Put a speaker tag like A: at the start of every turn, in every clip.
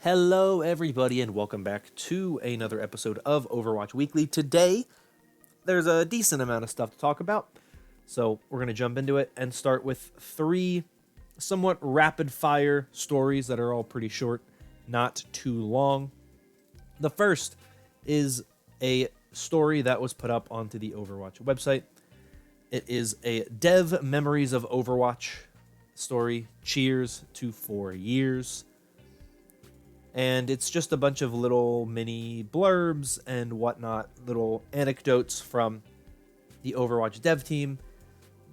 A: Hello, everybody, and welcome back to another episode of Overwatch Weekly. Today, there's a decent amount of stuff to talk about, so we're going to jump into it and start with three somewhat rapid-fire stories that are all pretty short, not too long. The first is a story that was put up onto the Overwatch website. It is a Dev Memories of Overwatch story. Cheers to 4 years. And it's just a bunch of little mini blurbs and whatnot, little anecdotes from the Overwatch dev team.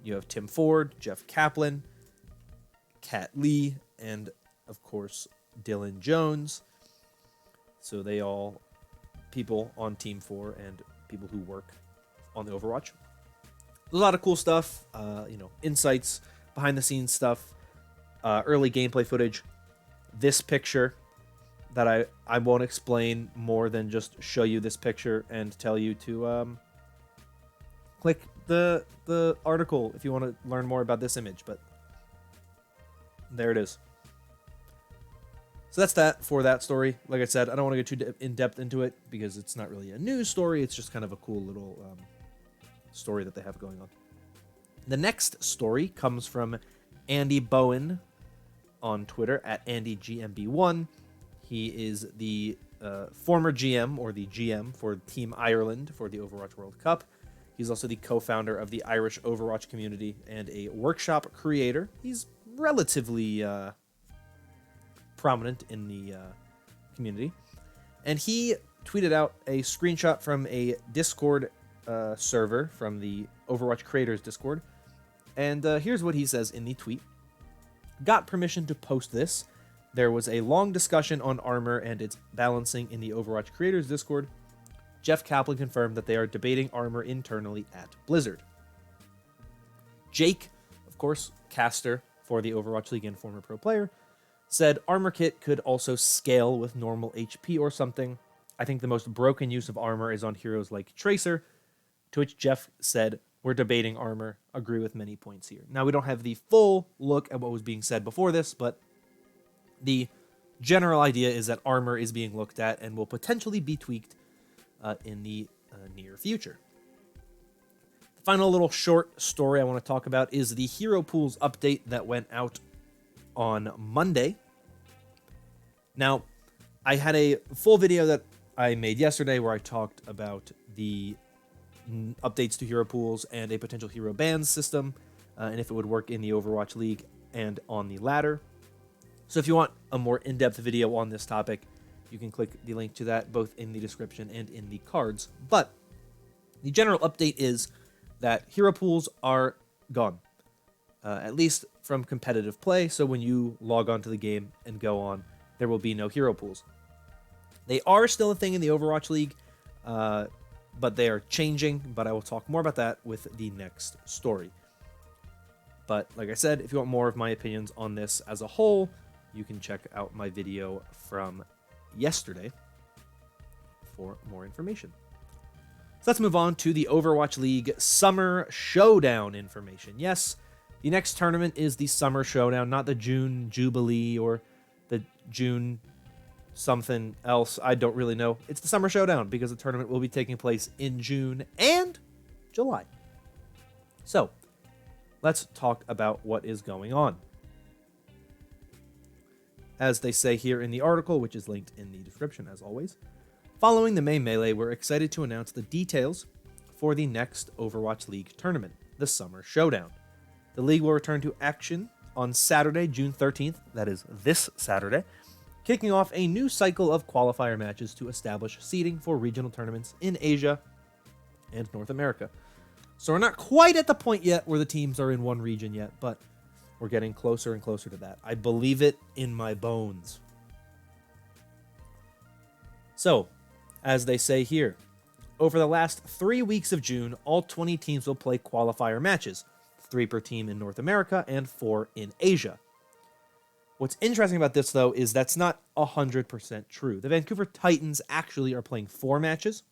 A: You have Tim Ford, Jeff Kaplan, Kat Lee, and, of course, Dylan Jones. So they all people on Team 4 and people who work on the Overwatch. There's a lot of cool stuff, insights, behind-the-scenes stuff, early gameplay footage. This picture that I won't explain more than just show you this picture and tell you to click the article if you want to learn more about this image, but there it is. So that's that for that story. Like I said, I don't want to get too in-depth into it because it's not really a news story. It's just kind of a cool little story that they have going on. The next story comes from Andy Bowen on Twitter at AndyGMB1. He is the former GM, or the GM, for Team Ireland for the Overwatch World Cup. He's also the co-founder of the Irish Overwatch community and a workshop creator. He's relatively prominent in the community. And he tweeted out a screenshot from a Discord server from the Overwatch Creators Discord. And here's what he says in the tweet. Got permission to post this. There was a long discussion on armor and its balancing in the Overwatch Creators Discord. Jeff Kaplan confirmed that they are debating armor internally at Blizzard. Jake, of course, caster for the Overwatch League and former pro player, said armor kit could also scale with normal HP or something. I think the most broken use of armor is on heroes like Tracer, to which Jeff said, we're debating armor, agree with many points here. Now, we don't have the full look at what was being said before this, but the general idea is that armor is being looked at and will potentially be tweaked in the near future. The final little short story I want to talk about is the Hero Pools update that went out on Monday. Now, I had a full video that I made yesterday where I talked about the updates to Hero Pools and a potential hero bans system, and if it would work in the Overwatch League and on the ladder. So if you want a more in-depth video on this topic, you can click the link to that both in the description and in the cards. But the general update is that hero pools are gone, at least from competitive play. So when you log on to the game and go on, there will be no hero pools. They are still a thing in the Overwatch League, but they are changing. But I will talk more about that with the next story. But like I said, if you want more of my opinions on this as a whole, you can check out my video from yesterday for more information. So let's move on to the Overwatch League Summer Showdown information. Yes, the next tournament is the Summer Showdown, not the June Jubilee or the June something else. I don't really know. It's the Summer Showdown because the tournament will be taking place in June and July. So let's talk about what is going on. As they say here in the article, which is linked in the description as always, following the May Melee, we're excited to announce the details for the next Overwatch League tournament, the Summer Showdown. The league will return to action on Saturday, June 13th, that is this Saturday, kicking off a new cycle of qualifier matches to establish seeding for regional tournaments in Asia and North America. So we're not quite at the point yet where the teams are in one region yet, but we're getting closer and closer to that. I believe it in my bones. So, as they say here, over the last 3 weeks of June, all 20 teams will play qualifier matches, 3 per team in North America and 4 in Asia. What's interesting about this, though, is that's not 100% true. The Vancouver Titans actually are playing 4 matches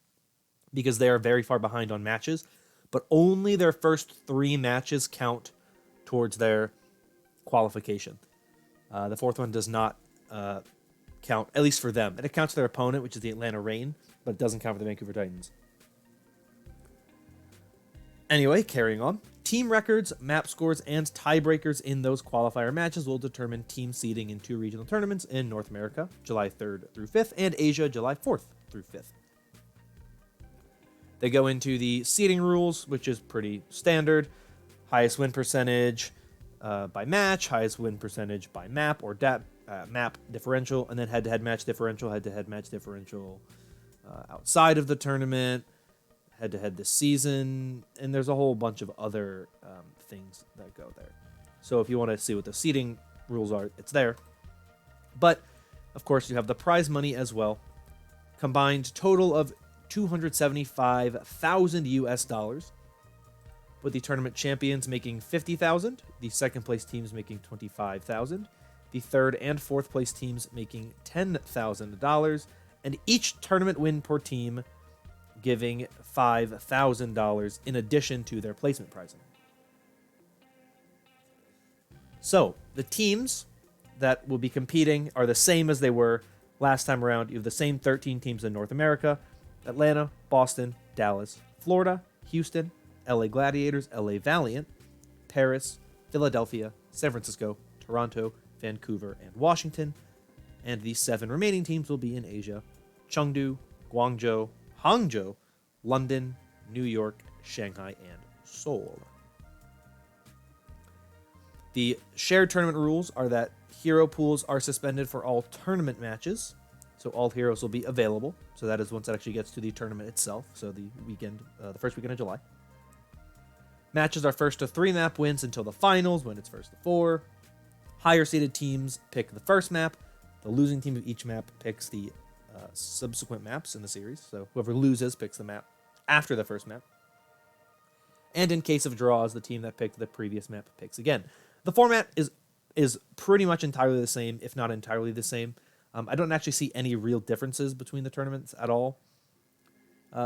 A: because they are very far behind on matches, but only their first 3 matches count towards their qualification. The fourth one does not count, at least for them. And it counts their opponent, which is the Atlanta Reign, but it doesn't count for the Vancouver Titans. Anyway, carrying on. Team records, map scores, and tiebreakers in those qualifier matches will determine team seeding in 2 regional tournaments in North America, July 3rd through 5th, and Asia, July 4th through 5th. They go into the seeding rules, which is pretty standard. Highest win percentage by match, highest win percentage by map or map differential, and then head-to-head match differential, outside of the tournament, head-to-head this season, and there's a whole bunch of other things that go there. So if you want to see what the seeding rules are, it's there. But, of course, you have the prize money as well. Combined total of $275,000 US, with the tournament champions making $50,000, the second place teams making $25,000, the third and fourth place teams making $10,000, and each tournament win per team giving $5,000 in addition to their placement pricing. So, the teams that will be competing are the same as they were last time around. You have the same 13 teams in North America: Atlanta, Boston, Dallas, Florida, Houston, LA Gladiators, LA Valiant, Paris, Philadelphia, San Francisco, Toronto, Vancouver, and Washington. And the 7 remaining teams will be in Asia: Chengdu, Guangzhou, Hangzhou, London, New York, Shanghai, and Seoul. The shared tournament rules are that hero pools are suspended for all tournament matches, so all heroes will be available. So that is once it actually gets to the tournament itself, so the first weekend of July. Matches are first to 3 map wins until the finals, when it's first to 4. Higher seeded teams pick the first map. The losing team of each map picks the subsequent maps in the series. So whoever loses picks the map after the first map. And in case of draws, the team that picked the previous map picks again. The format is pretty much entirely the same, if not entirely the same. I don't actually see any real differences between the tournaments at all.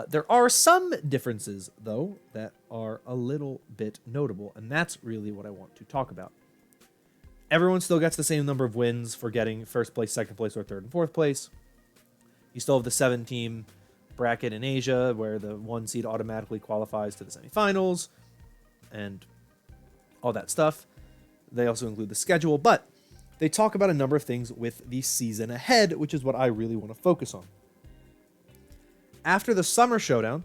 A: There are some differences, though, that are a little bit notable, and that's really what I want to talk about. Everyone still gets the same number of wins for getting first place, second place, or third and fourth place. You still have the 7-team bracket in Asia, where the 1 seed automatically qualifies to the semifinals, and all that stuff. They also include the schedule, but they talk about a number of things with the season ahead, which is what I really want to focus on. After the Summer Showdown,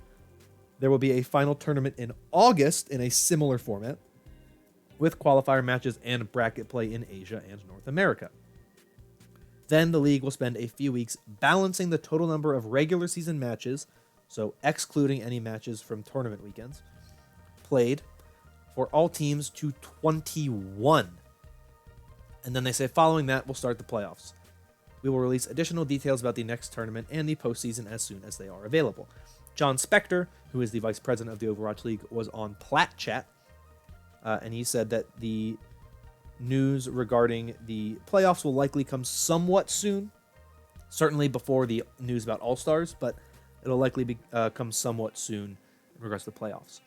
A: there will be a final tournament in August in a similar format, with qualifier matches and bracket play in Asia and North America. Then the league will spend a few weeks balancing the total number of regular season matches, so excluding any matches from tournament weekends, played for all teams to 21. And then they say following that, we'll start the playoffs. We will release additional details about the next tournament and the postseason as soon as they are available. John Spector, who is the vice president of the Overwatch League, was on Plat Chat, and he said that the news regarding the playoffs will likely come somewhat soon, certainly before the news about All-Stars, but it'll likely come somewhat soon in regards to the playoffs.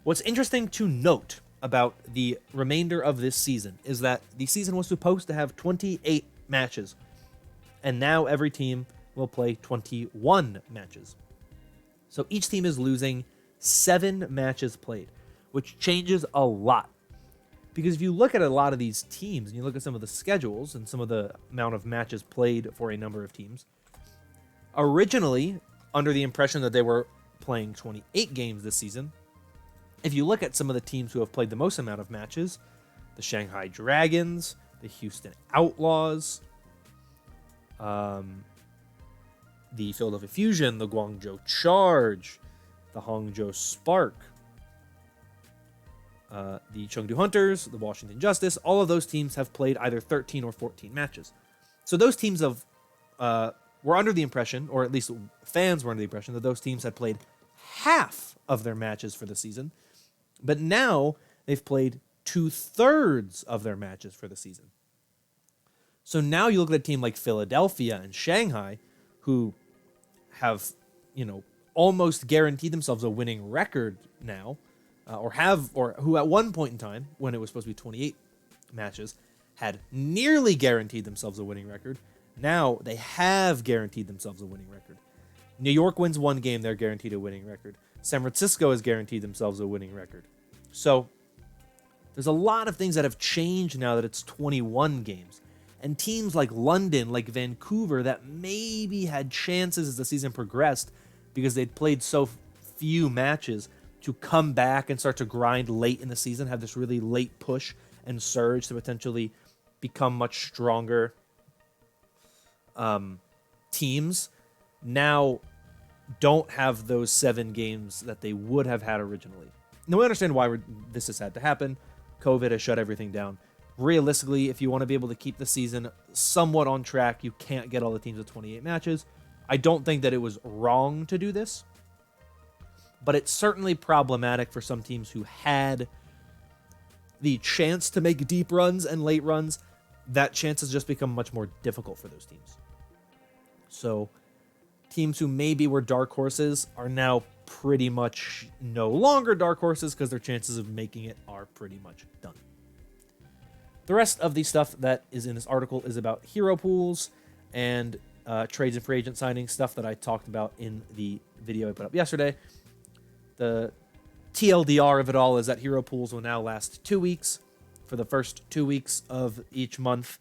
A: What's interesting to note about the remainder of this season is that the season was supposed to have 28 matches, and now every team will play 21 matches. So each team is losing 7 matches played, which changes a lot. Because if you look at a lot of these teams, and you look at some of the schedules and some of the amount of matches played for a number of teams, originally, under the impression that they were playing 28 games this season, if you look at some of the teams who have played the most amount of matches, the Shanghai Dragons, the Houston Outlaws, the Philadelphia Fusion, the Guangzhou Charge, the Hangzhou Spark, the Chengdu Hunters, the Washington Justice, all of those teams have played either 13 or 14 matches. So those teams were under the impression, or at least fans were under the impression, that those teams had played half of their matches for the season. But now they've played 2/3 of their matches for the season. So now you look at a team like Philadelphia and Shanghai, who have, almost guaranteed themselves a winning record now, or who at one point in time, when it was supposed to be 28 matches, had nearly guaranteed themselves a winning record. Now they have guaranteed themselves a winning record. New York wins one game, they're guaranteed a winning record. San Francisco has guaranteed themselves a winning record. So there's a lot of things that have changed now that it's 21 games. And teams like London, like Vancouver, that maybe had chances as the season progressed because they'd played so few matches to come back and start to grind late in the season, have this really late push and surge to potentially become much stronger teams, now don't have those 7 games that they would have had originally. Now, we understand why this has had to happen. COVID has shut everything down. Realistically, if you want to be able to keep the season somewhat on track, you can't get all the teams with 28 matches. I don't think that it was wrong to do this, but it's certainly problematic for some teams who had the chance to make deep runs and late runs. That chance has just become much more difficult for those teams. So teams who maybe were dark horses are now pretty much no longer dark horses because their chances of making it are pretty much done. The rest of the stuff that is in this article is about hero pools and trades and free agent signings, stuff that I talked about in the video I put up yesterday. The TLDR of it all is that hero pools will now last 2 weeks for the first 2 weeks of each month.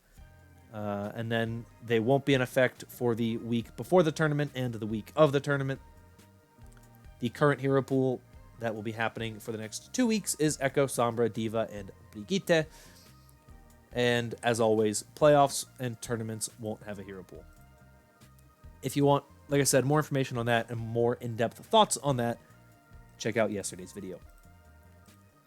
A: And then they won't be in effect for the week before the tournament and the week of the tournament. The current hero pool that will be happening for the next 2 weeks is Echo, Sombra, Diva, and Brigitte. And as always, playoffs and tournaments won't have a hero pool. If you want, like I said, more information on that and more in-depth thoughts on that, check out yesterday's video.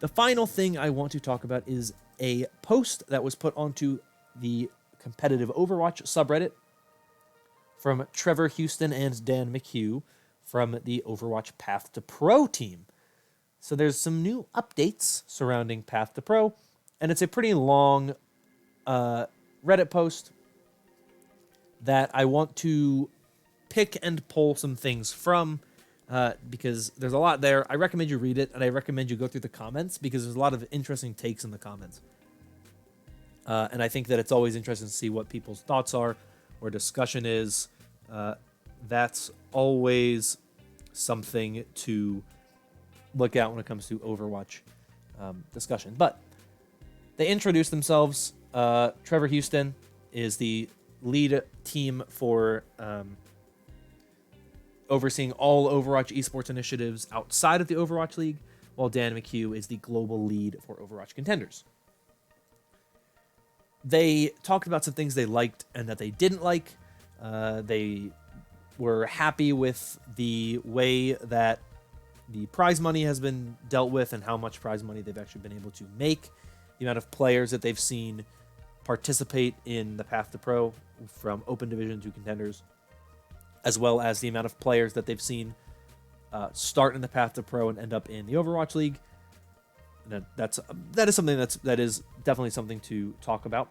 A: The final thing I want to talk about is a post that was put onto the competitive Overwatch subreddit from Trevor Houston and Dan McHugh from the Overwatch Path to Pro team. So there's some new updates surrounding Path to Pro, and it's a pretty long Reddit post that I want to pick and pull some things from because there's a lot there. I recommend you read it, and I recommend you go through the comments because there's a lot of interesting takes in the comments. And I think that it's always interesting to see what people's thoughts are, where discussion is. That's always something to look at when it comes to Overwatch discussion. But they introduce themselves. Trevor Houston is the lead team for overseeing all Overwatch esports initiatives outside of the Overwatch League, while Dan McHugh is the global lead for Overwatch Contenders. They talked about some things they liked and that they didn't like. They were happy with the way that the prize money has been dealt with and how much prize money they've actually been able to make, the amount of players that they've seen participate in the Path to Pro from Open Division to Contenders, as well as the amount of players that they've seen start in the Path to Pro and end up in the Overwatch League. That is something that is definitely something to talk about.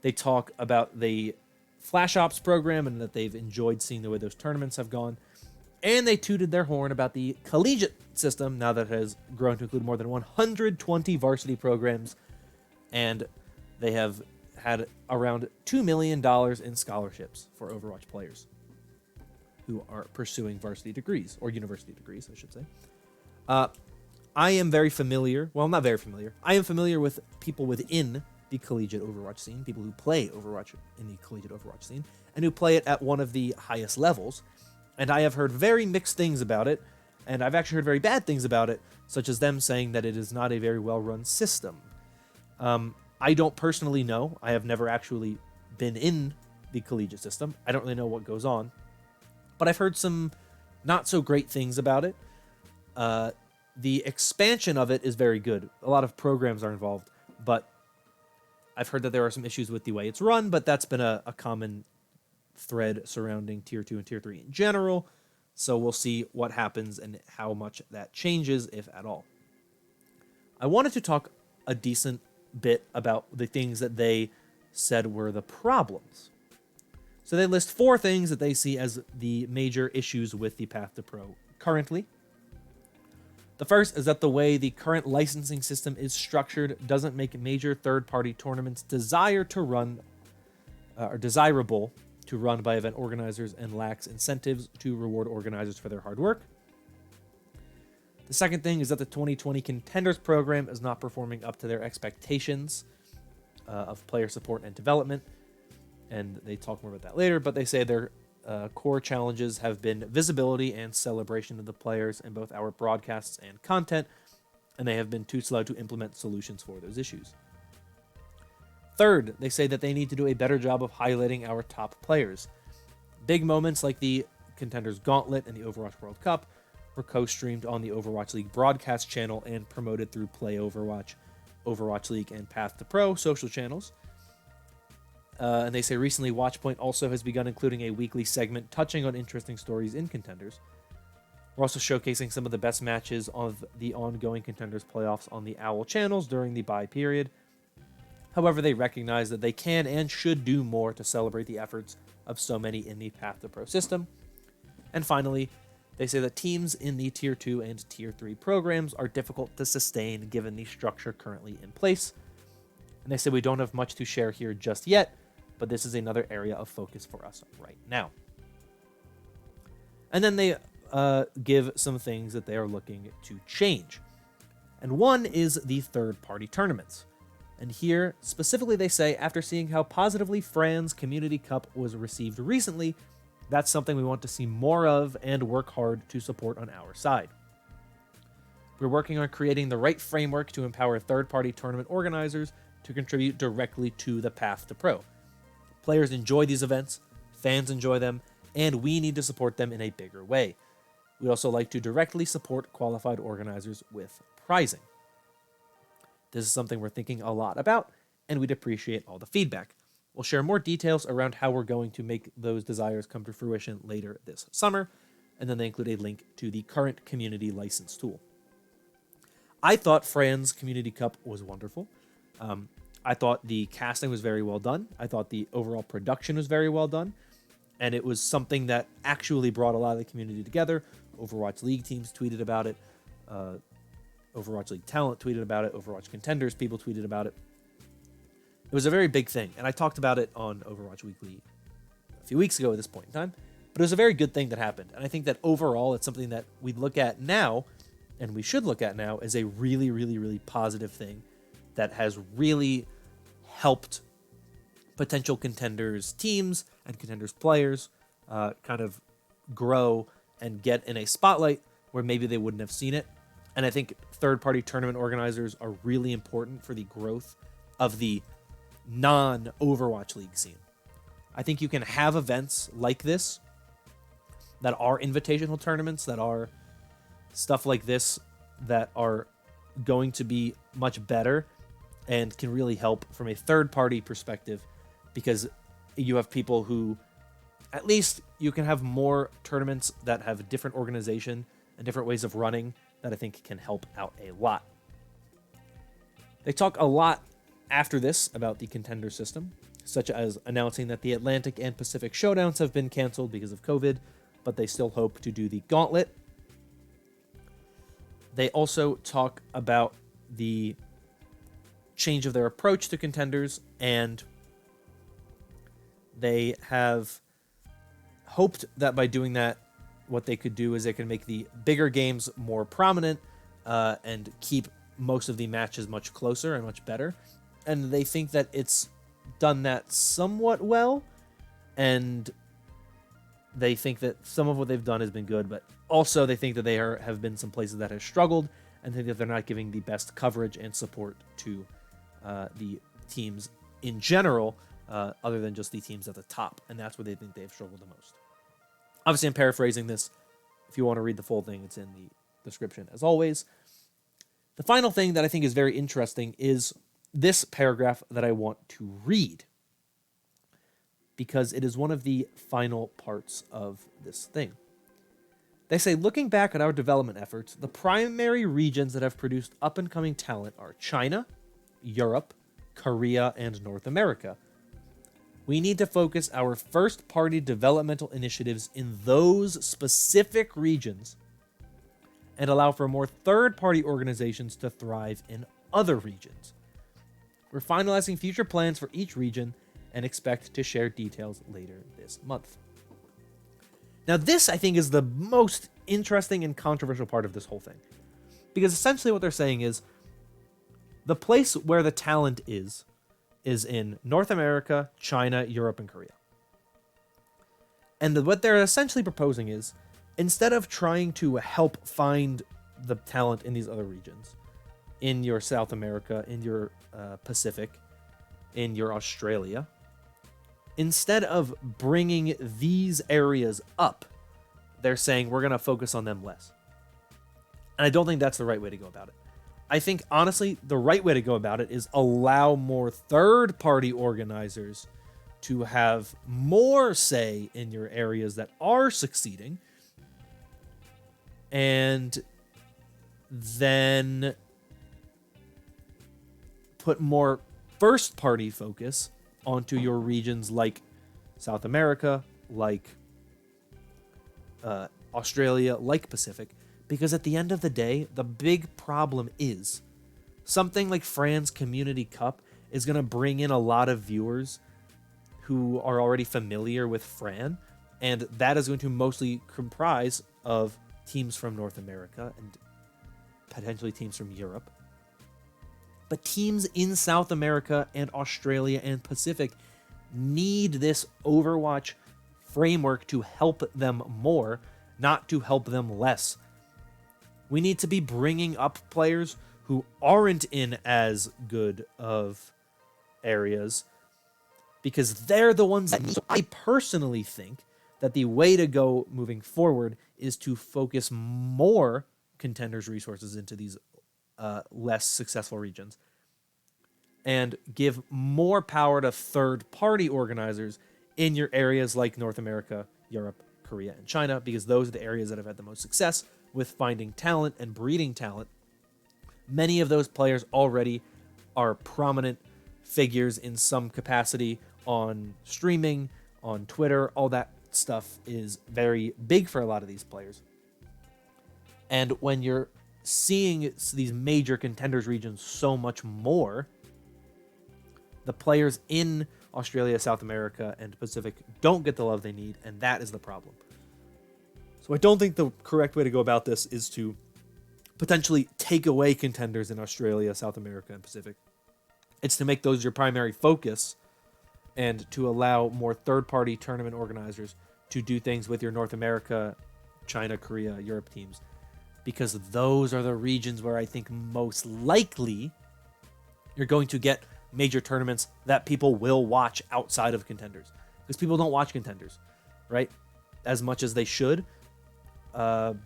A: They talk about the Flash Ops program and that they've enjoyed seeing the way those tournaments have gone. And they tooted their horn about the collegiate system now that it has grown to include more than 120 varsity programs. And they have had around $2 million in scholarships for Overwatch players who are pursuing varsity degrees, or university degrees, I should say. I am very familiar, well, not very familiar. I am familiar with people within the collegiate Overwatch scene, people who play Overwatch in the collegiate Overwatch scene, and who play it at one of the highest levels. And I have heard very mixed things about it, and I've actually heard very bad things about it, such as them saying that it is not a very well-run system. I don't personally know. I have never actually been in the collegiate system. I don't really know what goes on. But I've heard some not-so-great things about it. The expansion of it is very good. A lot of programs are involved, but I've heard that there are some issues with the way it's run, but that's been a common thread surrounding Tier 2 and Tier 3 in general, so we'll see what happens and how much that changes, if at all. I wanted to talk a decent bit about the things that they said were the problems. So they list 4 things that they see as the major issues with the Path to Pro currently. The first is that the way the current licensing system is structured doesn't make major third-party tournaments desire to run are desirable to run by event organizers and lacks incentives to reward organizers for their hard work. The second thing is that the 2020 Contenders program is not performing up to their expectations of player support and development. And they talk more about that later, but they say their core challenges have been visibility and celebration of the players in both our broadcasts and content, and they have been too slow to implement solutions for those issues. Third, they say that they need to do a better job of highlighting our top players. Big moments like the Contenders Gauntlet and the Overwatch World Cup were co-streamed on the Overwatch League broadcast channel and promoted through Play Overwatch, Overwatch League, and Path to Pro social channels. And they say recently Watchpoint also has begun including a weekly segment touching on interesting stories in Contenders. We're also showcasing some of the best matches of the ongoing Contenders playoffs on the OWL channels during the bye period. However, they recognize that they can and should do more to celebrate the efforts of so many in the Path to Pro system. And finally, they say that teams in the Tier 2 and Tier 3 programs are difficult to sustain given the structure currently in place. And they say we don't have much to share here just yet, but this is another area of focus for us right now. And then they give some things that they are looking to change. And one is the third-party tournaments. And here, specifically, they say, after seeing how positively Fran's Community Cup was received recently, that's something we want to see more of and work hard to support on our side. We're working on creating the right framework to empower third-party tournament organizers to contribute directly to the Path to Pro. Players enjoy these events, fans enjoy them, and we need to support them in a bigger way. We'd also like to directly support qualified organizers with prizing. This is something we're thinking a lot about, and we'd appreciate all the feedback. We'll share more details around how we're going to make those desires come to fruition later this summer, and then they include a link to the current community license tool. I thought Fran's Community Cup was wonderful. I thought the casting was very well done. I thought the overall production was very well done, and it was something that actually brought a lot of the community together. Overwatch League teams tweeted about it. Overwatch League talent tweeted about it. Overwatch Contenders people tweeted about it. It was a very big thing, and I talked about it on Overwatch Weekly a few weeks ago at this point in time, but it was a very good thing that happened, and I think that overall it's something that we look at now, and we should look at now, as a really, really, really positive thing that has really helped potential Contenders teams and Contenders players kind of grow and get in a spotlight where maybe they wouldn't have seen it. And I think third-party tournament organizers are really important for the growth of the non-Overwatch League scene. I think you can have events like this that are invitational tournaments, that are stuff like this, that are going to be much better and can really help from a third-party perspective, because you have people who, at least you can have more tournaments that have a different organization and different ways of running that I think can help out a lot. They talk a lot after this about the contender system, such as announcing that the Atlantic and Pacific Showdowns have been canceled because of COVID, but they still hope to do the Gauntlet. They also talk about the change of their approach to contenders, and they have hoped that by doing that, what they could do is they can make the bigger games more prominent and keep most of the matches much closer and much better. And they think that it's done that somewhat well, and they think that some of what they've done has been good, but also they think that they have been some places that have struggled, and think that they're not giving the best coverage and support to the teams in general, other than just the teams at the top, and that's where they think they've struggled the most. Obviously, I'm paraphrasing this. If you want to read the full thing, it's in the description, as always. The final thing that I think is very interesting is this paragraph that I want to read, because it is one of the final parts of this thing. They say, looking back at our development efforts, the primary regions that have produced up-and-coming talent are China, Europe, Korea, and North America. We need to focus our first-party developmental initiatives in those specific regions and allow for more third-party organizations to thrive in other regions. We're finalizing future plans for each region and expect to share details later this month. Now, this, I think, is the most interesting and controversial part of this whole thing. Because essentially what they're saying is the place where the talent is in North America, China, Europe, and Korea. And what they're essentially proposing is, instead of trying to help find the talent in these other regions, in your South America, in your Pacific, in your Australia, instead of bringing these areas up, they're saying we're going to focus on them less. And I don't think that's the right way to go about it. I think, honestly, the right way to go about it is allow more third-party organizers to have more say in your areas that are succeeding, and then put more first-party focus onto your regions like South America, like Australia, like Pacific, because at the end of the day, the big problem is something like Fran's Community Cup is going to bring in a lot of viewers who are already familiar with Fran, and that is going to mostly comprise of teams from North America and potentially teams from Europe. But teams in South America and Australia and Pacific need this Overwatch framework to help them more, not to help them less. We need to be bringing up players who aren't in as good of areas, because they're the ones that need. So I personally think that the way to go moving forward is to focus more contenders' resources into these less successful regions, and give more power to third-party organizers in your areas like North America, Europe, Korea, and China, because those are the areas that have had the most success with finding talent and breeding talent. Many of those players already are prominent figures in some capacity on streaming, on Twitter. All that stuff is very big for a lot of these players. And when you're seeing these major contenders regions so much more, the players in Australia, South America, and Pacific don't get the love they need, and that is the problem. So I don't think the correct way to go about this is to potentially take away contenders in Australia, South America, and Pacific. It's to make those your primary focus and to allow more third-party tournament organizers to do things with your North America, China, Korea, Europe teams, because those are the regions where I think most likely you're going to get major tournaments that people will watch outside of contenders, because people don't watch contenders, right, as much as they should,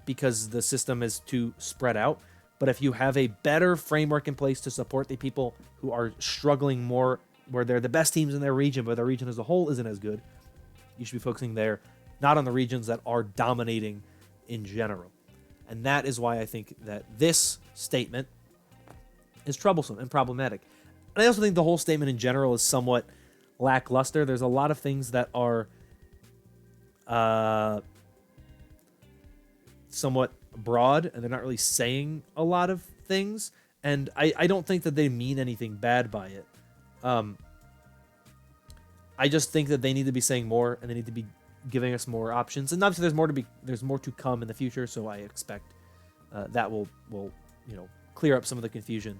A: because the system is too spread out. But if you have a better framework in place to support the people who are struggling more, where they're the best teams in their region, but their region as a whole isn't as good, you should be focusing there, not on the regions that are dominating in general. And that is why I think that this statement is troublesome and problematic. And I also think the whole statement in general is somewhat lackluster. There's a lot of things that are somewhat broad, and they're not really saying a lot of things. And I don't think that they mean anything bad by it. I just think that they need to be saying more, and they need to be giving us more options. And obviously, there's more to come in the future. So I expect that will clear up some of the confusion.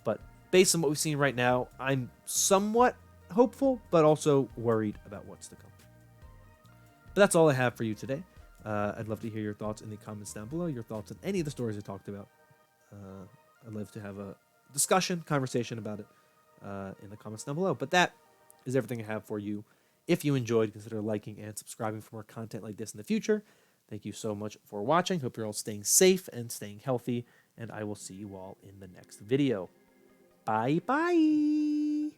A: But based on what we've seen right now, I'm somewhat hopeful, but also worried about what's to come. But that's all I have for you today. I'd love to hear your thoughts in the comments down below, your thoughts on any of the stories I talked about. I'd love to have a conversation about it in the comments down below. But that is everything I have for you. If you enjoyed, consider liking and subscribing for more content like this in the future. Thank you so much for watching. Hope you're all staying safe and staying healthy, and I will see you all in the next video. Bye-bye.